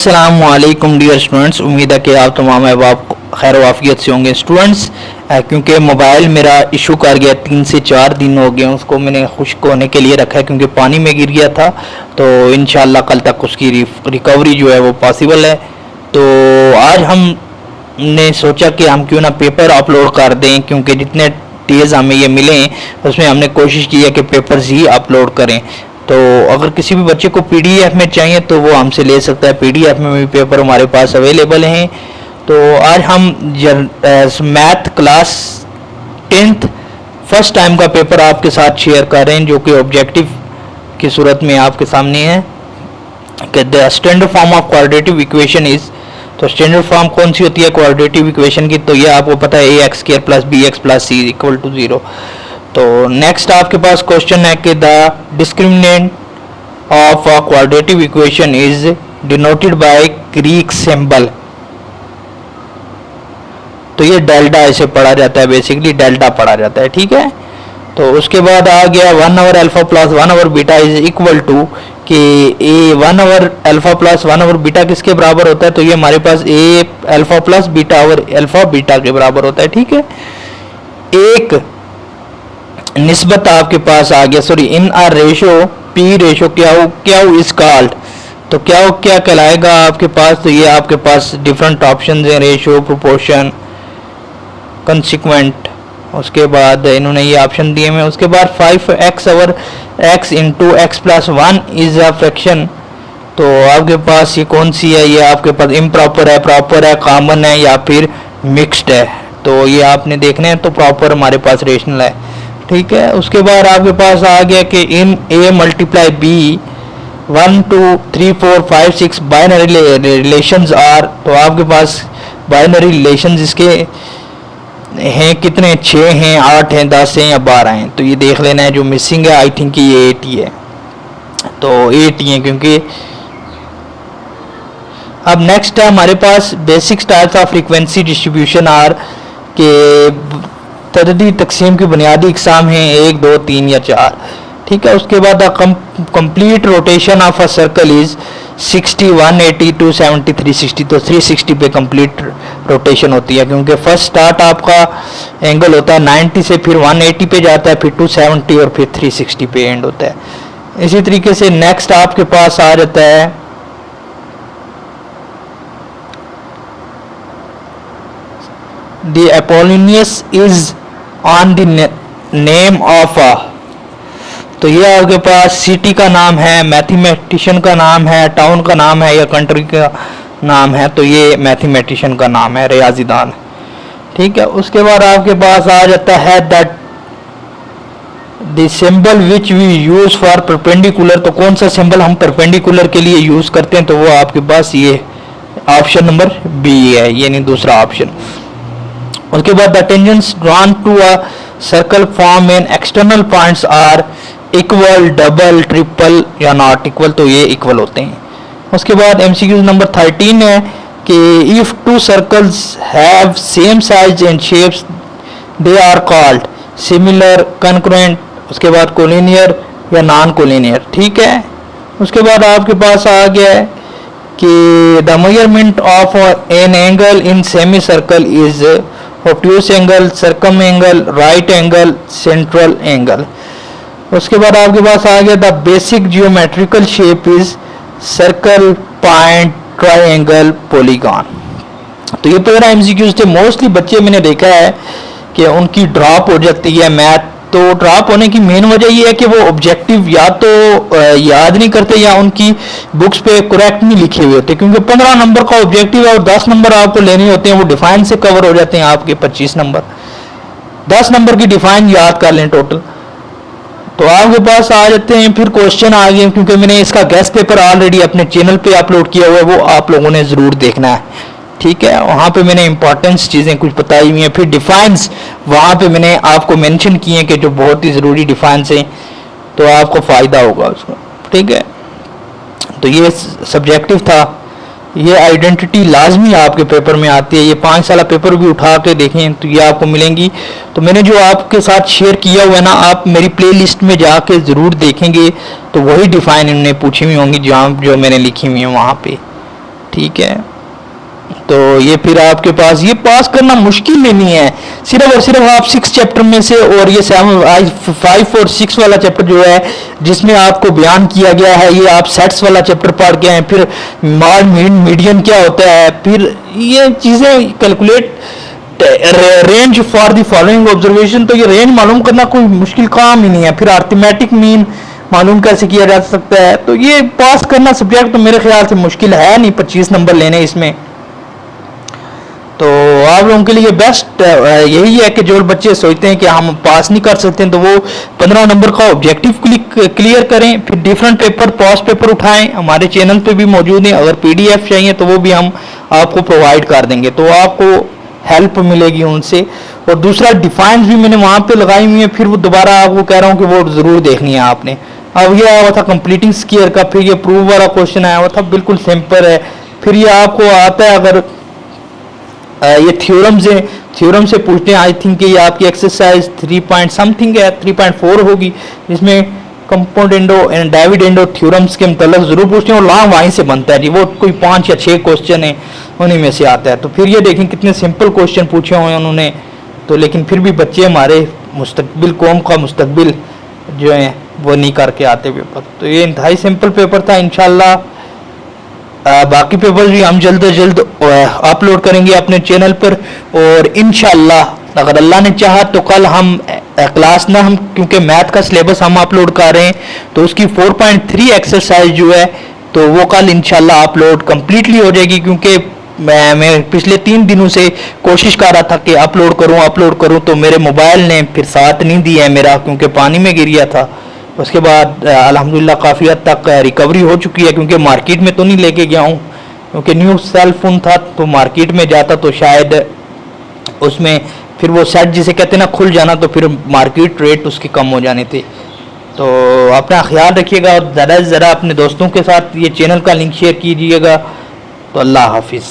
अस्सलामुअलैकुम dear students, उम्मीद है कि आप तमाम अहबाब खैर वाफियत से होंगे स्टूडेंट्स। क्योंकि मोबाइल मेरा इशू कर गया, 3 से 4 दिन हो गए उसको मैंने खुश्क होने के लिए रखा है क्योंकि पानी में गिर गया था। तो इंशाल्लाह कल तक उसकी रिकवरी जो है वो पॉसिबल है। तो आज हमने सोचा कि हम क्यों ना पेपर अपलोड कर दें, क्योंकि जितने डेज हमें ये मिले उसमें हमने कोशिश की है कि पेपर्स ही अपलोड करें। तो अगर किसी भी बच्चे को पीडीएफ में चाहिए तो वो हमसे ले सकता है, पीडीएफ में भी पेपर हमारे पास अवेलेबल हैं। तो आज हम math class 10th first time का पेपर आपके साथ शेयर कर रहे हैं, जो कि ऑब्जेक्टिव की सूरत में आपके सामने है कि the standard form of quadratic equation is. तो स्टैंडर्ड फॉर्म कौन सी होती है क्वाड्रेटिक इक्वेशन की? तो ये आपको पता है, a x square plus b x plus c equal to 0। तो नेक्स्ट आपके पास क्वेश्चन है कि the discriminant of a quadratic equation is denoted by Greek symbol. तो ये डेल्टा ऐसे पढ़ा जाता है, बेसिकली डेल्टा पढ़ा जाता है, ठीक है। तो उसके बाद आ गया 1 over alpha plus 1 over beta is equal to कि ए 1 over alpha plus 1 over beta किसके बराबर होता है? तो ये हमारे पास ए alpha plus beta over alpha beta के बराबर होता है, ठीक है। एक निस्बत आपके पास आ गया, sorry in a ratio P ratio क्या इज कॉल्ड। तो क्या कहलाएगा आपके पास? तो ये आपके पास डिफरेंट ऑप्शन हैं, रेशो, प्रोपोर्शन, कंसिक्वेंट। उसके बाद इन्होंने ये ऑप्शन दिए हैं। उसके बाद 5x over x into x plus 1 is a fraction. तो आपके पास ये कौन सी है? ये आपके पास इम्प्रॉपर है, प्रॉपर है, कॉमन है या फिर मिक्स्ड है? तो ये आपने देखने हैं। तो प्रॉपर हमारे पास रेशनल है, ठीक है। उसके बाद आपके पास आ गया कि in a multiply b 1 2 3 4 5 6 binary relations are. तो आपके पास बाइनरी रिलेशंस इसके हैं कितने? 6 हैं, 8 हैं, 10 हैं या 12 हैं। तो ये देख लेना है। जो मिसिंग है आई थिंक ये 8 ही है। तो 8 ही है क्योंकि अब नेक्स्ट है हमारे पास basic types of frequency distribution are के तददी तकसीम की बुनियादी इकसाम हैं 1 2 3 या 4, ठीक है। उसके बाद complete rotation of a circle is 60 180 270 360। तो 360 पे कंप्लीट रोटेशन होती है क्योंकि फर्स्ट स्टार्ट आपका एंगल होता है 90 से, फिर 180 पे जाता है, फिर 270 और फिर 360 पे एंड होता है। इसी तरीके से नेक्स्ट आपके पास आ जाता है the Apollonius is on the name of a. तो ये आपके पास सिटी का नाम है, मैथमेटिशियन का नाम है, टाउन का नाम है या कंट्री का नाम है। तो ये मैथमेटिशियन का नाम है, रियाजीदान, ठीक है। उसके बाद आपके पास आ जाता है that the symbol which we use for perpendicular. तो कौन सा सिंबल हम परपेंडिकुलर के लिए यूज करते हैं? तो वो आपके पास ये ऑप्शन नंबर बी है, यानी दूसरा ऑप्शन। उसके बाद the tangents drawn to a circle form in external points are equal, double, triple या नॉट इक्वल। तो ये इक्वल होते हैं। उसके बाद एमसीक्यू नंबर 13 है कि if two circles have same size and shapes they are called similar, congruent, उसके बाद कोलिनियर या नॉन कोलिनियर, ठीक है। उसके बाद आपके पास आ गया है कि the measurement of an angle in semi circle is obtuse angle, circum angle, right angle, central angle. उसके बाद आपके पास आ गया the basic geometrical shape is circle, point, triangle, polygon. तो ये 15 एमसीक्यूज थे। मोस्टली बच्चे मैंने देखा है कि उनकी ड्रॉप हो जाती है मैथ। तो ड्रॉप होने की मेन वजह ये है कि वो ऑब्जेक्टिव या तो याद नहीं करते या उनकी बुक्स पे करेक्ट नहीं लिखे हुए होते, क्योंकि 15 नंबर का ऑब्जेक्टिव है और 10 नंबर आपको लेने होते हैं। वो डिफाइन से कवर हो जाते हैं आपके 25 नंबर। 10 नंबर की डिफाइन याद कर लें टोटल। तो आपके पास आ जाते हैं फिर क्वेश्चन आ गए, क्योंकि मैंने इसका गेस्ट पेपर ऑलरेडी अपने चैनल पे अपलोड किया हुआ है, वो आप लोगों ने ज़रूर देखना है, ठीक है। वहाँ पे मैंने इंपॉर्टेंस चीज़ें कुछ बताई हुई हैं। फिर डिफाइंस वहाँ पे मैंने आपको मेंशन किए हैं कि जो बहुत ही ज़रूरी डिफाइंस हैं, तो आपको फ़ायदा होगा उसका, ठीक है। तो ये सब्जेक्टिव था। ये आइडेंटिटी लाजमी आपके पेपर में आती है। ये 5 साल पेपर भी उठा के देखें तो ये आपको मिलेंगी। तो मैंने जो आपके साथ शेयर किया हुआ है ना, आप मेरी प्लेलिस्ट में जाके ज़रूर देखेंगे तो वही डिफाइन इन्होंने पूछी हुई होंगी जो मैंने लिखी हुई है वहाँ पे। ठीक है। तो ये फिर आपके पास ये पास करना मुश्किल नहीं है, सिर्फ और सिर्फ आप 6 चैप्टर में से, और ये 5 और 6 वाला चैप्टर जो है जिसमें आपको बयान किया गया है, ये आप सेट्स वाला चैप्टर पढ़ के हैं, फिर मॉड मीडियन क्या होता है, फिर ये चीज़ें calculate range for the following observation, तो ये रेंज मालूम करना कोई मुश्किल काम ही नहीं है। फिर अर्थमेटिक मीन मालूम कैसे किया जा सकता है। तो ये पास करना सब्जेक्ट तो मेरे ख्याल से मुश्किल है नहीं, 25 नंबर लेने इसमें। तो आप लोगों के लिए बेस्ट यही है कि जो बच्चे सोचते हैं कि हम पास नहीं कर सकते हैं, तो वो 15 नंबर का ऑब्जेक्टिव क्लियर करें, फिर डिफरेंट पेपर पास पेपर उठाएं, हमारे चैनल पे भी मौजूद हैं। अगर पीडीएफ चाहिए तो वो भी हम आपको प्रोवाइड कर देंगे, तो आपको हेल्प मिलेगी उनसे। और दूसरा डिफाइंस भी मैंने वहाँ पे लगाई हुई है, फिर वो दोबारा आपको कह रहा हूँ कि वो ज़रूर देखनी है आपने। अब ये आया हुआ था कंप्लीटिंग स्क्वायर का, फिर ये प्रूव वाला क्वेश्चन आया हुआ था, बिल्कुल सिंपल है। फिर ये आपको आता है, अगर ये थ्योरम्स हैं, थ्योरम से पूछते हैं। आई थिंक ये आपकी एक्सरसाइज 3 पॉइंट समथिंग है, 3.4 होगी, जिसमें कंपाउंड एंड डिविडेंडो थ्योरम्स के मतलब जरूर पूछते हैं, और लॉन्ग वहीं से बनता है जी, वो कोई 5 या 6 क्वेश्चन है उन्हीं में से आता है। तो फिर ये देखें कितने सिंपल क्वेश्चन पूछे हुए हैं उन्होंने, तो लेकिन फिर भी बच्चे हमारे मुस्तकबिल कौम का मुस्तकबिल जो है वो नहीं करके आते पेपर। तो ये इंतहाई सिंपल पेपर था। इंशाल्लाह बाकी पेपर भी हम जल्द से जल्द अपलोड करेंगे अपने चैनल पर, और इंशाल्लाह अगर अल्लाह ने चाहा तो कल हम क्लास ना, हम क्योंकि मैथ का सिलेबस हम अपलोड कर रहे हैं, तो उसकी 4.3 एक्सरसाइज जो है तो वो कल इंशाल्लाह अपलोड कम्प्लीटली हो जाएगी। क्योंकि मैं पिछले 3 दिनों से कोशिश कर रहा था कि अपलोड करूं, तो मेरे मोबाइल ने फिर साथ नहीं दिया है मेरा, क्योंकि पानी में गिर गया था। उसके बाद अल्हम्दुलिल्लाह काफ़ी हद तक रिकवरी हो चुकी है, क्योंकि मार्केट में तो नहीं लेके गया हूँ, क्योंकि न्यू सेल फोन था, तो मार्केट में जाता तो शायद उसमें फिर वो सेट जिसे कहते हैं ना खुल जाना, तो फिर मार्केट रेट उसके कम हो जाने थे। तो अपना ख्याल रखिएगा, और ज़्यादा से ज़्यादा अपने दोस्तों के साथ ये चैनल का लिंक शेयर कीजिएगा। तो अल्लाह हाफिज़।